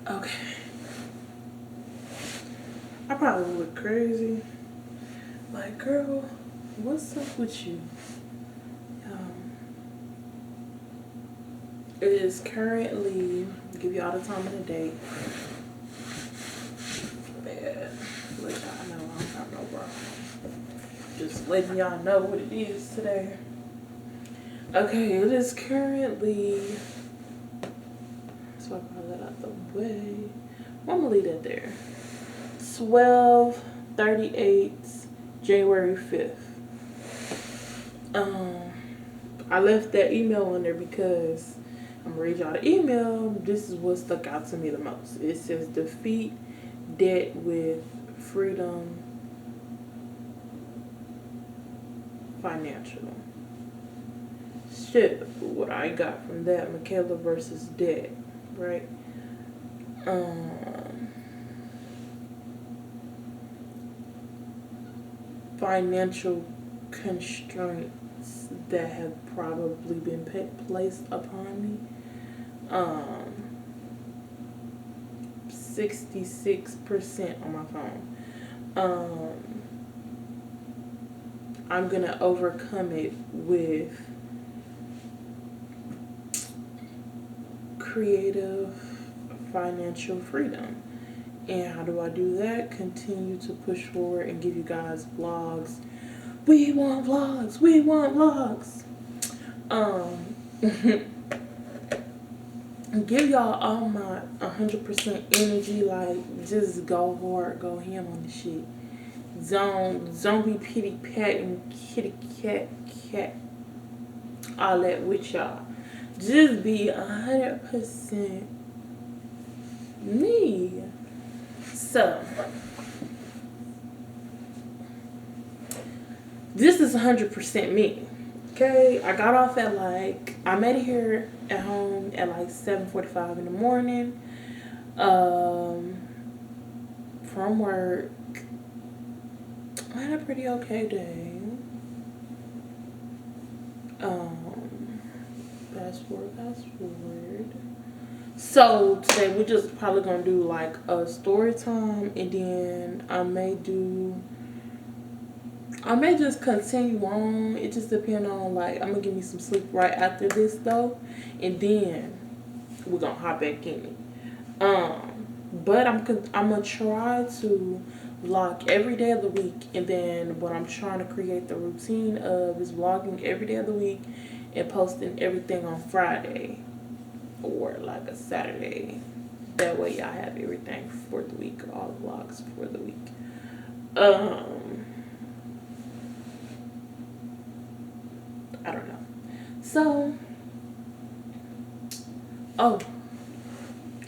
Okay. I probably look crazy. Like, girl, what's up with you? Um, it is currently, give you all the time of the day. Man, let y'all know I don't have no bra. Just letting y'all know what it is today. Okay, it is currently, so I got that out the way. I'm gonna leave that there. 12:38, January 5th. I left that email on there because I'm gonna read y'all the email. This is what stuck out to me the most. It says defeat debt with freedom financial. Shit, what I got from that, Michaela versus debt, right? Financial constraints that have probably been placed upon me. 66% on my phone. I'm gonna overcome it with creative financial freedom. And how do I do that? Continue to push forward and give you guys vlogs. We want vlogs. We want vlogs. Give y'all all my 100% energy. Like, just go hard, go ham on the shit. Don't be pity pat and kitty cat, all that with y'all. Just be 100% me. So, this is 100% me. Okay, I got off at I made it here at home at 7:45 in the morning. From work, I had a pretty okay day. Fast forward. So today we're just probably gonna do a story time, and then I may just continue on. It just depends on I'm gonna give me some sleep right after this though, and then we're gonna hop back in it. But I'm gonna try to vlog every day of the week, and then what I'm trying to create the routine of is vlogging every day of the week and posting everything on Friday or a Saturday. That way y'all have everything for the week, all the vlogs for the week. I don't know. So,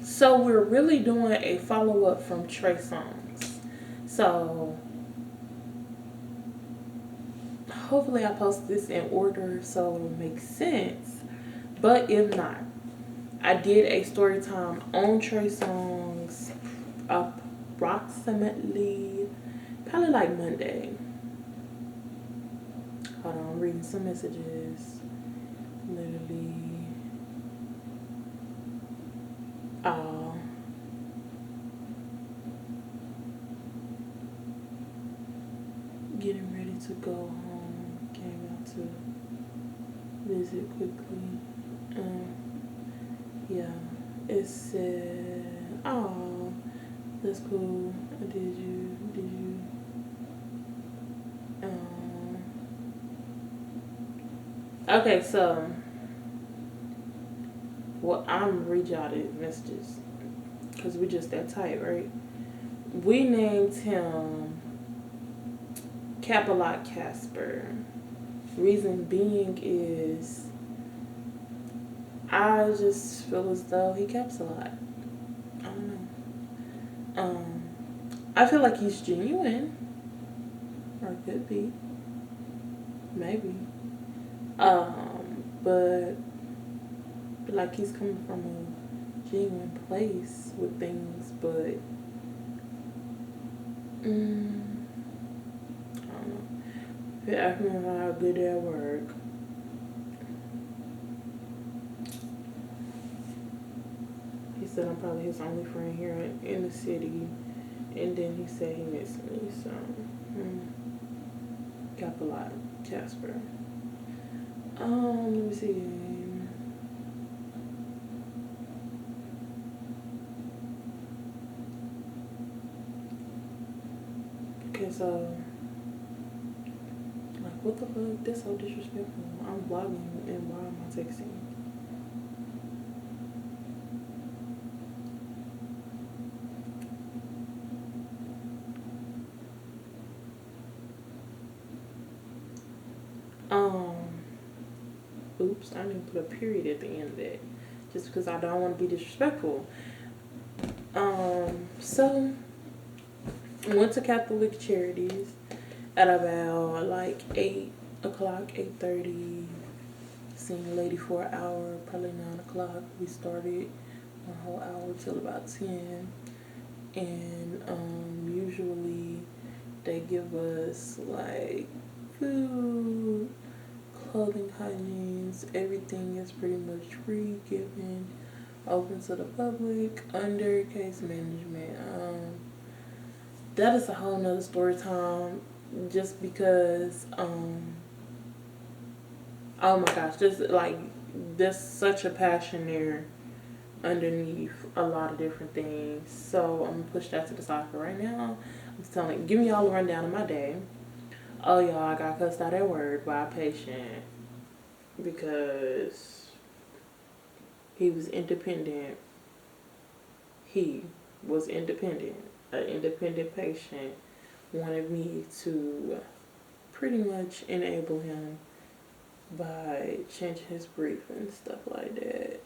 so we're really doing a follow up from Trey Songz. So hopefully I post this in order so it'll make sense. But if not, I did a story time on Trey Songz approximately probably Monday. Hold on, I'm reading some messages. Literally. Getting ready to go home. Came out to visit quickly. Yeah. It said, oh, that's cool. Did you? Okay, so, well, I'm read y'all the messages because we just that tight, right? We named him Capalot Casper. Reason being is I just feel as though he caps a lot. I don't know. I feel like he's genuine, or could be, maybe. But he's coming from a genuine place with things, but I don't know. If you ask me how good at work, he said I'm probably his only friend here in the city. And then he said he missed me, so got a lot, Casper. Let me see. Okay, so like, what the fuck? That's so disrespectful. I'm vlogging and why am I texting? Oops, I didn't put a period at the end of that, just because I don't want to be disrespectful. So went to Catholic Charities at about like 8 o'clock, 8:30. Seen a lady for an hour, probably 9 o'clock. We started a whole hour till about 10. And usually they give us like food, clothing hygienes, everything is pretty much free, given, open to the public, under case management. That is a whole nother story time, just because oh my gosh, just like there's such a passion there underneath a lot of different things. So I'm gonna push that to the side for right now. I'm telling, give me all the rundown of my day. Oh y'all, I got cussed out at work by a patient because he was independent. He was independent. An independent patient wanted me to pretty much enable him by changing his brief and stuff like that.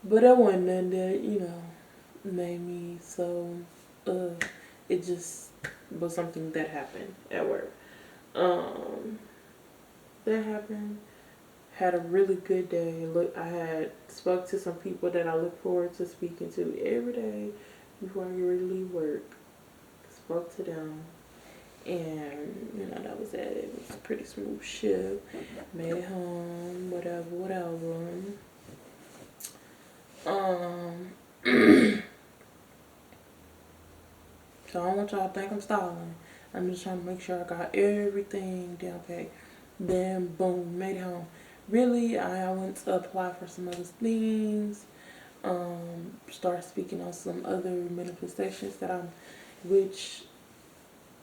But that wasn't nothing that, made me so, it just was something that happened at work. That happened. Had a really good day. Look, I had spoke to some people that I look forward to speaking to every day before I get ready to leave work. Spoke to them. And, that was it. It was a pretty smooth shift. Made it home, whatever. So I don't want y'all to think I'm stalling. I'm just trying to make sure I got everything down pat. Then boom, made it home. Really, I went to apply for some other things. Start speaking on some other manifestations which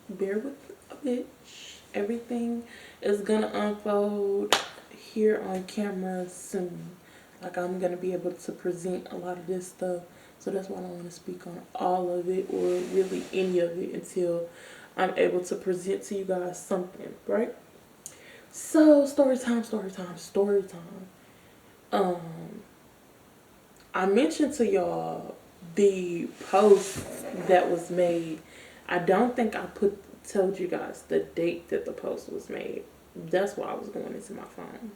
bear with a bitch. Everything is gonna unfold here on camera soon. Like, I'm gonna be able to present a lot of this stuff. So that's why I don't want to speak on all of it or really any of it until I'm able to present to you guys something, right? So story time. I mentioned to y'all the post that was made. I don't think I told you guys the date that the post was made. That's why I was going into my phone.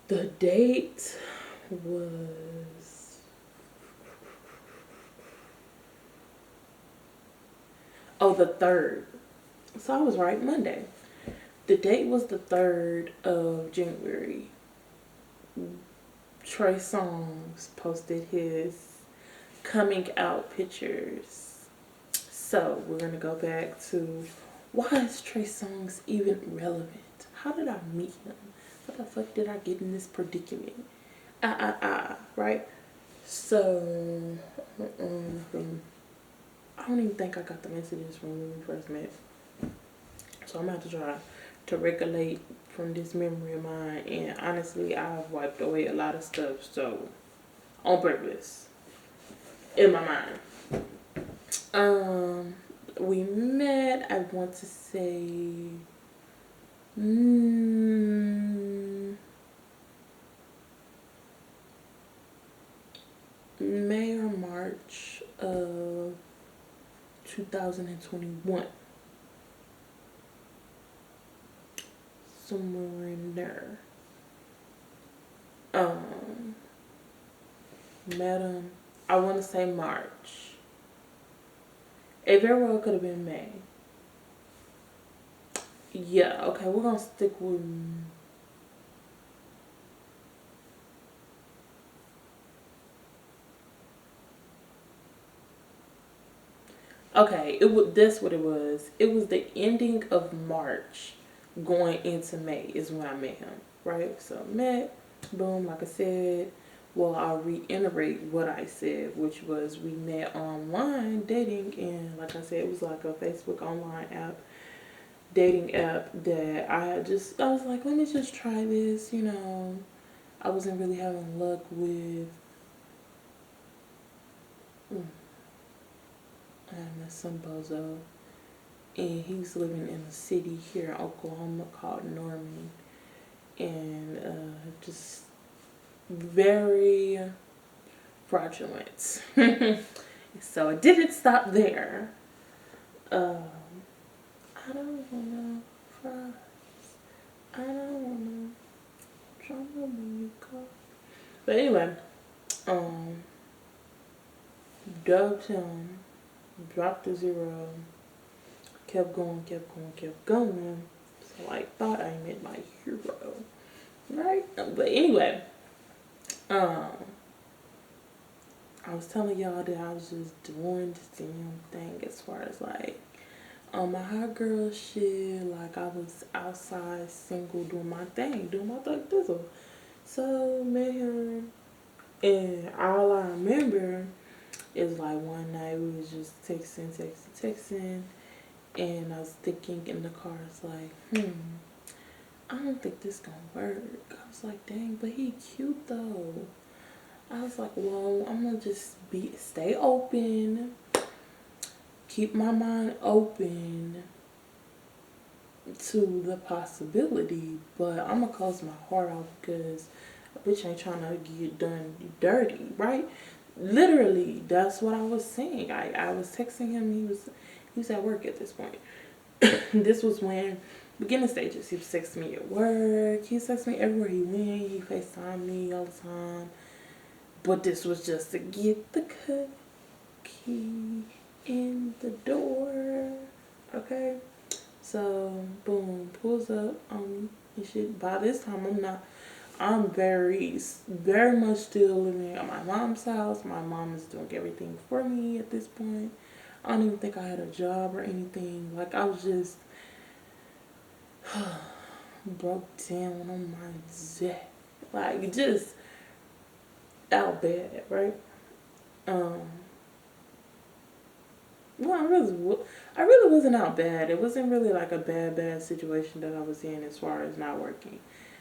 The date was the 3rd. So I was right, Monday. The date was the 3rd of January. Trey Songz posted his coming out pictures. So we're gonna go back to, why is Trey Songz even relevant? How did I meet him? How the fuck did I get in this predicament? Right? So I don't even think I got the messages from when we first met. So I'm gonna have to try to regulate from this memory of mine. And honestly, I've wiped away a lot of stuff, so on purpose in my mind. We met, I want to say May or March of 2021. Somewhere in there. Met him, I want to say March. It very well could have been May. Yeah, okay, we're going to stick with Okay, it was, that's what it was. It was the ending of March going into May is when I met him, right? So met, boom, like I said. Well, I'll reiterate what I said, which was we met online dating, and like I said, it was like a Facebook online app, dating app that I was like, let me just try this, you know. I wasn't really having luck with, I met some bozo, and he's living in a city here in Oklahoma called Norman, and just very fraudulent. So it didn't stop there. Um, I don't wanna fries. I don't wanna trouble when you call. But anyway, um, dubbed him, dropped the zero, kept going, kept going, kept going. So I thought I met my hero, right? But anyway, um, I was telling y'all that I was just doing the damn thing as far as like my hot girl shit. Like I was outside single doing my thing, doing my thug dizzle. So met him, and all I remember is like one night we was just texting, and I was thinking in the car, it's like, I don't think this gonna work. I was like, dang, but he cute though. I was like, well, I'm gonna just stay open, keep my mind open to the possibility, but I'm gonna close my heart off because a bitch ain't trying to get done dirty, right? Literally, that's what I was saying. I was texting him. He was at work at this point. This was when beginning stages. He was texting me at work. He was texting me everywhere he went. He FaceTimed me all the time. But this was just to get the key in the door. Okay? So, boom, pulls up on me and shit. By this time, I'm very much still living at my mom's house. My mom is doing everything for me at this point. I don't even think I had a job or anything. Like, I was just broke down on my jet. Like, just out bad, right? Well, I really wasn't out bad. It wasn't really like a bad situation that I was in as far as not working.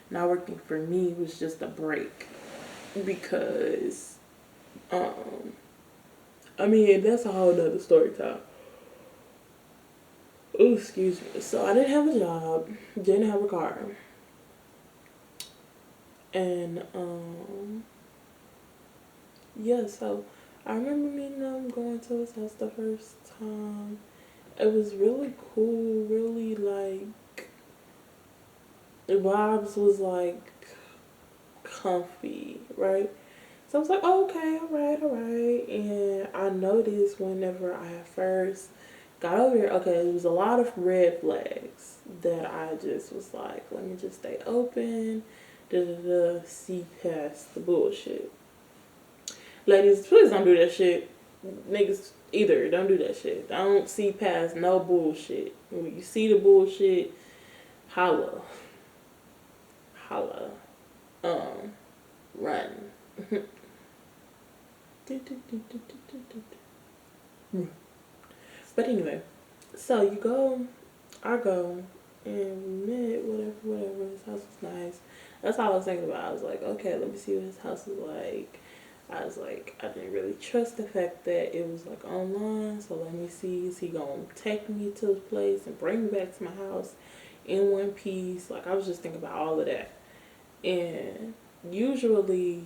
Not working for me was just a break because, I mean, that's a whole nother story time. Oh, excuse me. So I didn't have a job, didn't have a car, and yeah. So I remember meeting him, going to his house the first time. It was really cool, really like the vibes was like comfy, right? So I was like, oh, okay, all right. And I noticed whenever I first got over here, okay, there was a lot of red flags that I just was like, let me just stay open, see past the bullshit. Ladies, please don't do that shit. Niggas, either don't do that shit. Don't see past no bullshit. When you see the bullshit, holla. Holla. Run. But anyway, so I go, and we met, whatever. His house was nice. That's all I was thinking about. I was like, okay, let me see what his house is like. I was like, I didn't really trust the fact that it was like online, so let me see, is he gonna take me to his place and bring me back to my house in one piece? Like, I was just thinking about all of that. And usually,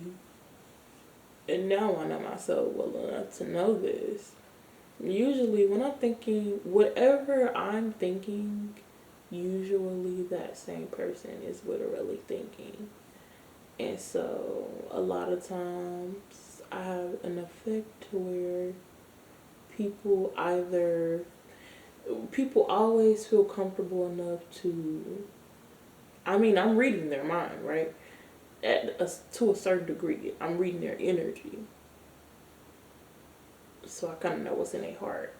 and now I know myself well enough to know this, usually when I'm thinking, whatever I'm thinking, usually that same person is literally thinking. And so a lot of times I have an effect to where people either, people always feel comfortable enough to, I mean, I'm reading their mind, right? To a certain degree, I'm reading their energy. So I kind of know what's in their heart.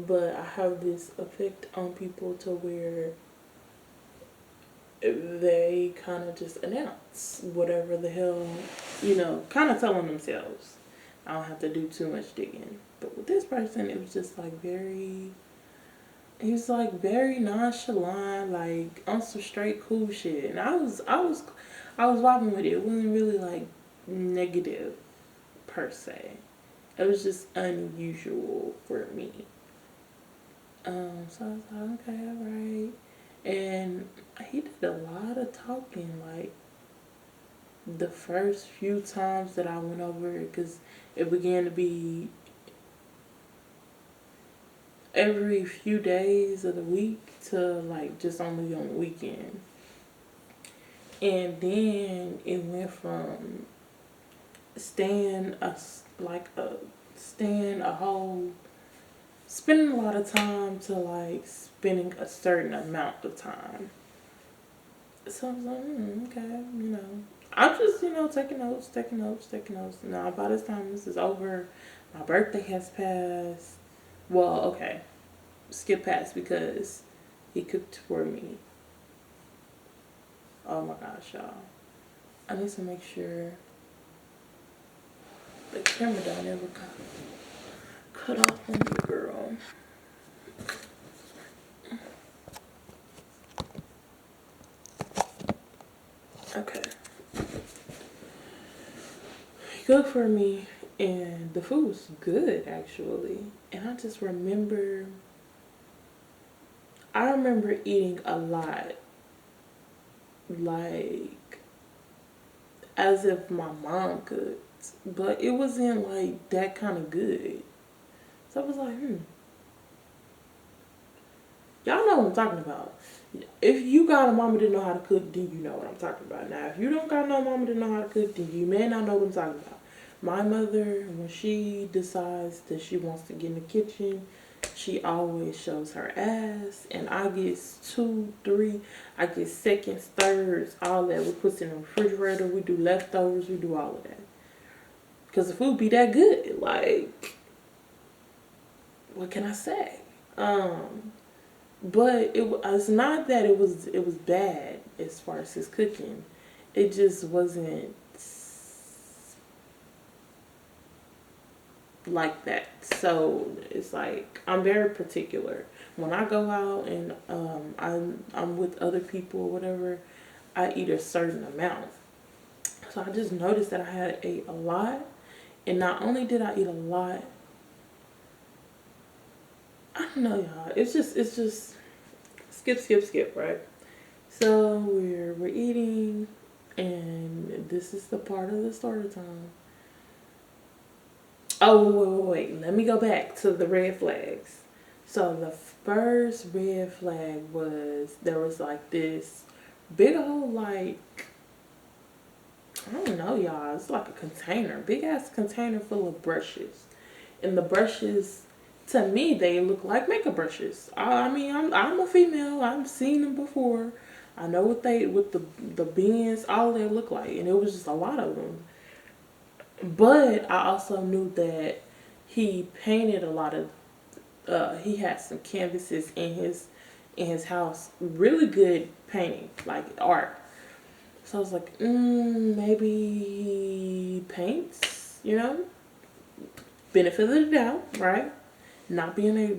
but I have this effect on people to where they kind of just announce whatever the hell, kind of telling themselves. I don't have to do too much digging. But with this person, it was just like he was like very nonchalant, like on some straight cool shit. And I was vibing with it. It wasn't really like negative per se. It was just unusual for me. So I was like, okay, alright. And he did a lot of talking, like the first few times that I went over it, because it began to be every few days of the week to like just only on the weekend. And then it went from staying a like a staying a whole spending a lot of time to like spending a certain amount of time. So I was like, okay, I'm just, taking notes, taking notes, taking notes. Now, by this time this is over, my birthday has passed. Well, okay, skip past because he cooked for me. Oh my gosh, y'all. I need to make sure the camera don't ever cut off on me, girl. Okay. He cooked for me, and the food was good, actually. And I remember eating a lot, like, as if my mom cooked. But it wasn't, like, that kind of good. So I was like, Y'all know what I'm talking about. If you got a mama that know how to cook, then you know what I'm talking about. Now, if you don't got no mama that know how to cook, then you may not know what I'm talking about. My mother, when she decides that she wants to get in the kitchen, she always shows her ass. And I get 2, 3, I get seconds, thirds, all that. We put it in the refrigerator, we do leftovers, we do all of that. Because the food be that good. Like, what can I say? But it's not that it was bad as far as his cooking. It just wasn't like that. So it's like I'm very particular when I go out and I'm with other people or whatever. I eat a certain amount. So I just noticed that I had ate a lot, and not only did I eat a lot, I don't know, y'all. It's just skip, right? So we're eating, and this is the part of the story time. Oh, wait. Let me go back to the red flags. So the first red flag was there was like this big old like I don't know, y'all. It's like a container, big ass container full of brushes, and the brushes, to me, they look like makeup brushes. I mean, I'm a female. I've seen them before. I know what the bins, all they look like, and it was just a lot of them. But I also knew that he painted a lot of. He had some canvases in his house. Really good painting, like art. So I was like, maybe he paints. Benefit of the doubt, right? Not being a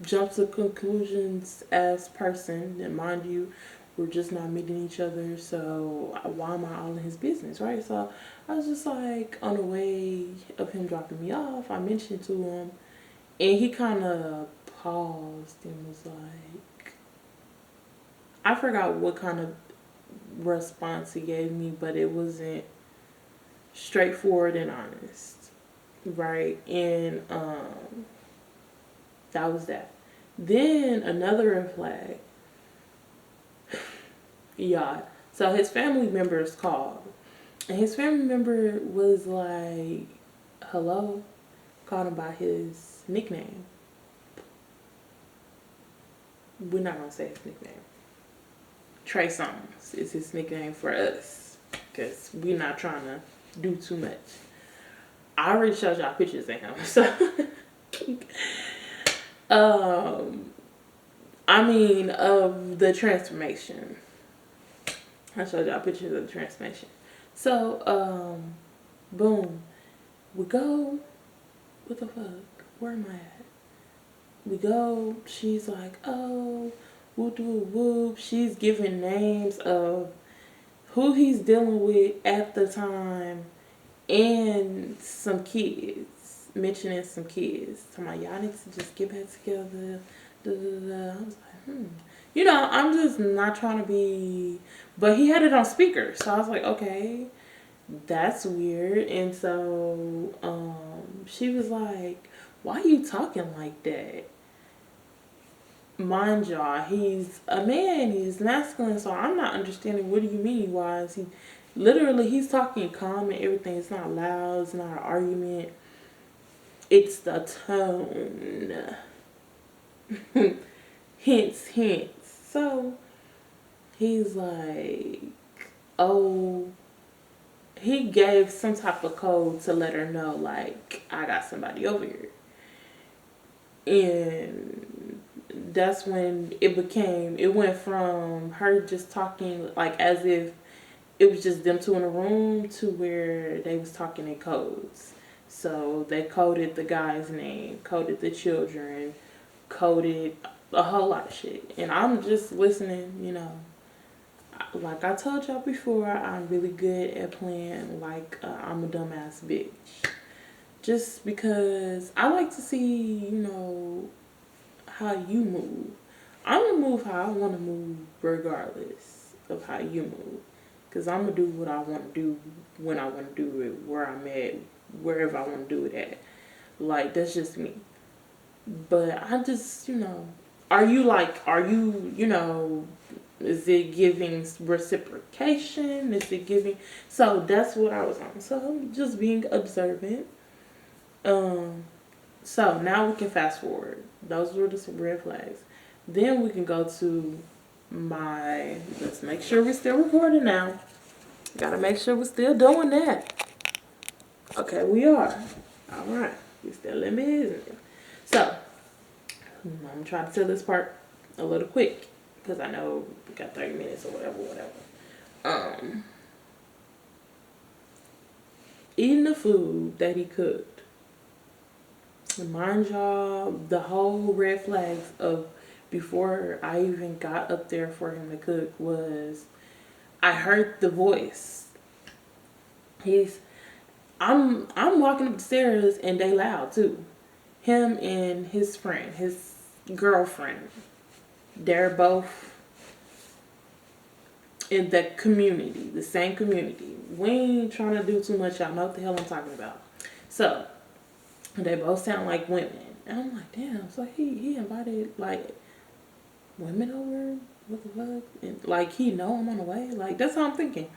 jump to conclusions as person, and mind you, we're just not meeting each other, so why am I all in his business, right? So I was just like, on the way of him dropping me off, I mentioned to him, and he kind of paused and was like, I forgot what kind of response he gave me, but it wasn't straightforward and honest, right? And that was that. Then another red flag. Yeah. So his family members called. And his family member was like, hello? Called him by his nickname. We're not going to say his nickname. Trey Songz is his nickname for us. Because we're not trying to do too much. I already showed y'all pictures of him. So Um, I mean, of the transformation. I showed y'all pictures of the transformation. So, boom. We go. What the fuck? Where am I at? We go. She's like, oh, whoop whoop whoop. She's giving names of who he's dealing with at the time and some kids. Mentioning some kids. So my y'all need to just get back together. Da, da, da. I was like, You know, I'm just not trying to be. But he had it on speaker. So I was like, okay, that's weird. And so she was like, why are you talking like that? Mind y'all, he's a man, he's masculine, so I'm not understanding what do you mean, why is he literally he's talking calm and everything. It's not loud, it's not an argument. It's the tone. Hints. So he's like, oh, he gave some type of code to let her know, like, I got somebody over here. And that's when it went from her just talking like as if it was just them two in a room to where they was talking in codes. So they coded the guy's name, coded the children, coded a whole lot of shit. And I'm just listening, you know. Like I told y'all before, I'm really good at playing like I'm a dumbass bitch. Just because I like to see, you know, how you move. I'm going to move how I want to move regardless of how you move. Because I'm going to do what I want to do when I want to do it, where I'm at, wherever I want to do it at. Like, that's just me. But I just, you know, are you, you know, is it giving reciprocation? Is it giving? So that's what I was on. So I'm just being observant. So now we can fast forward. Those were the red flags. Then we can go to let's make sure we're still recording now. Gotta make sure we're still doing that. Okay, we are. All right. We still in business. So, I'm trying to tell this part a little quick because I know we got 30 minutes or whatever. Eating the food that he cooked. Mind y'all, the whole red flags of before I even got up there for him to cook was I heard the voice. I'm walking up the stairs and they loud too. Him and his friend, his girlfriend. They're both in the community, the same community. We ain't trying to do too much, y'all know what the hell I'm talking about. So they both sound like women. And I'm like, damn, so he invited like women over? What the fuck? And like he know I'm on the way? Like that's how I'm thinking.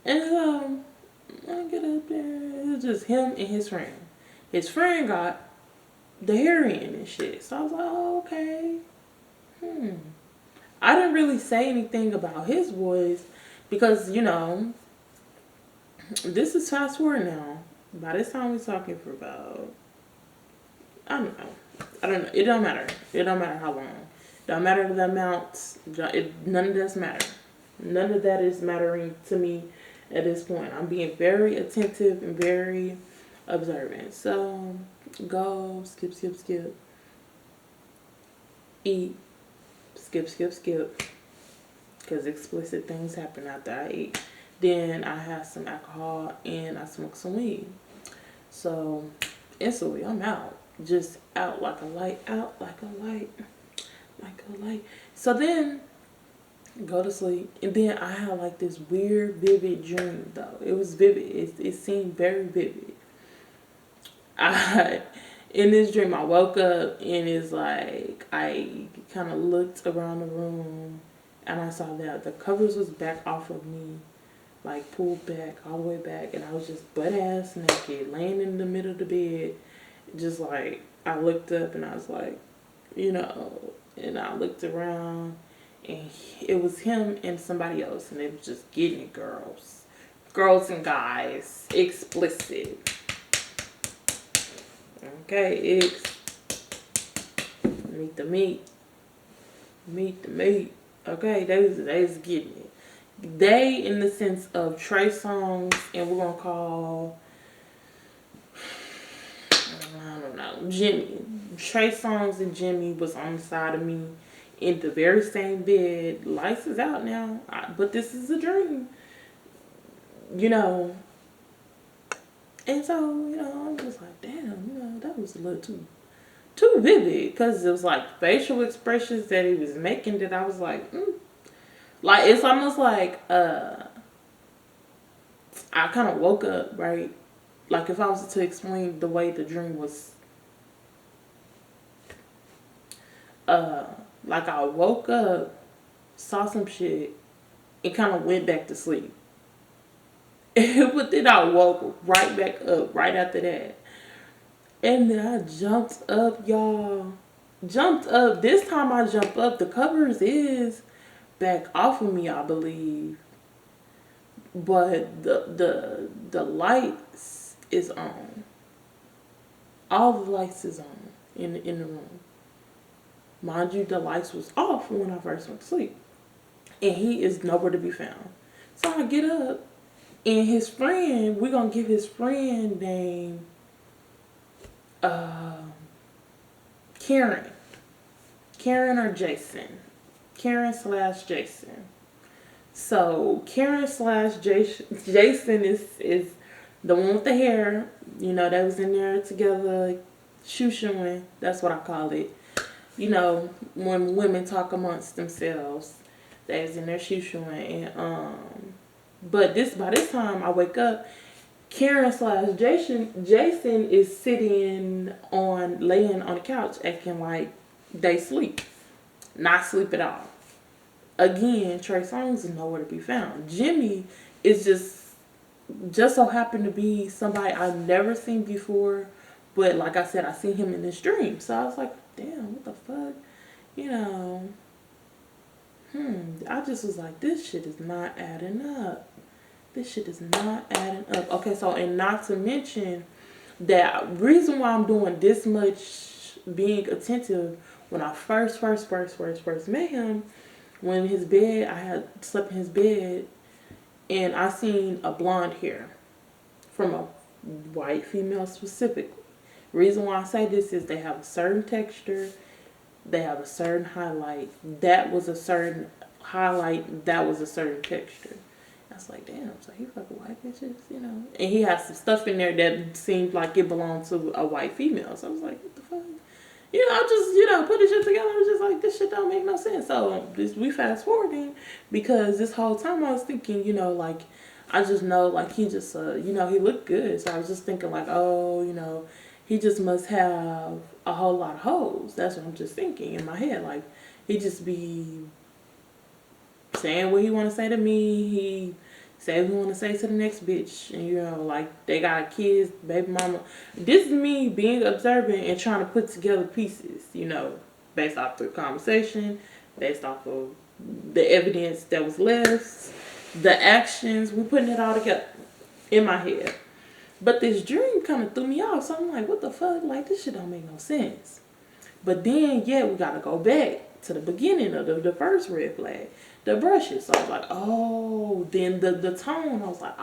And I get up there, it's just him and his friend. His friend got the hair in and shit. So I was like, oh, okay. I didn't really say anything about his voice because, you know, this is fast forward now. By this time we're talking for about, I don't know. It don't matter. It don't matter how long. It don't matter the amounts. None of that's matter. None of that is mattering to me at this point. I'm being very attentive and very observant. So, go, skip. Eat, skip. Because explicit things happen after I eat. Then I have some alcohol and I smoke some weed. So, instantly I'm out. Just out like a light, So then, go to sleep. And then I had like this weird, vivid dream though. It was vivid. It seemed very vivid. In this dream, I woke up and it's like, I kind of looked around the room and I saw that the covers was back off of me. Like pulled back, all the way back. And I was just butt ass naked, laying in the middle of the bed. Just like, I looked up and I was like, you know, and I looked around and it was him and somebody else. And it was just getting it, girls. Girls and guys. Explicit. Okay, Meet the meat. Meet the meat. Okay, they was getting it. They, in the sense of Trey Songz, and we're gonna call, I don't know, Jimmy. Trey Songz and Jimmy was on the side of me in the very same bed. Lights is out now, but this is a dream, you know. And so, you know, I'm just like, damn, you know, that was a little too vivid, because it was like facial expressions that he was making that I was like, like, it's almost like I kind of woke up, right? Like, if I was to explain the way the dream was, like, I woke up, saw some shit, and kind of went back to sleep. But then I woke right back up right after that. And then I jumped up, y'all. Jumped up. This time I jumped up. The covers is back off of me, I believe. But the lights is on. All the lights is on in the room. Mind you, the lights was off when I first went to sleep. And he is nowhere to be found. So I get up, and his friend, we're gonna give his friend name Karen. Karen or Jason. Karen/Jason. So Karen/Jason is the one with the hair. You know, that was in there together, shoo-shooing. That's what I call it. You know, when women talk amongst themselves, they was in there shoo-shooing. And but by this time I wake up, Karen/Jason is laying on the couch acting like they sleep. Not sleep at all. Again, Trey Songz is nowhere to be found. Jimmy is just so happened to be somebody I've never seen before. But like I said, I seen him in this dream. So I was like, damn, what the fuck? You know, I just was like, this shit is not adding up. This shit is not adding up. Okay, so, and not to mention that reason why I'm doing this much being attentive, when I first met him, when his bed, I had slept in his bed, and I seen a blonde hair from a white female specifically. Reason why I say this is they have a certain texture, they have a certain highlight. That was a certain highlight, that was a certain texture. I was like, damn, so he fucking white bitches, you know. And he has some stuff in there that seemed like it belonged to a white female. So I was like, what the fuck? You know, just, you know, put this shit together. I was just like, this shit don't make no sense. So we fast forwarding, because this whole time I was thinking, you know, like, I just know, like, he just, you know, he looked good. So I was just thinking, like, oh, you know, he just must have a whole lot of hoes. That's what I'm just thinking in my head. Like, he just be saying what he want to say to me. He say what he want to say to the next bitch. And, you know, like, they got kids, baby mama. This is me being observant and trying to put together pieces, you know, based off the conversation, based off of the evidence that was left, the actions. We're putting it all together in my head. But this dream kind of threw me off. So I'm like, what the fuck? Like, this shit don't make no sense. But then, yeah, we got to go back to the beginning of the first red flag. The brushes. So I was like, oh, then the tone. I was like,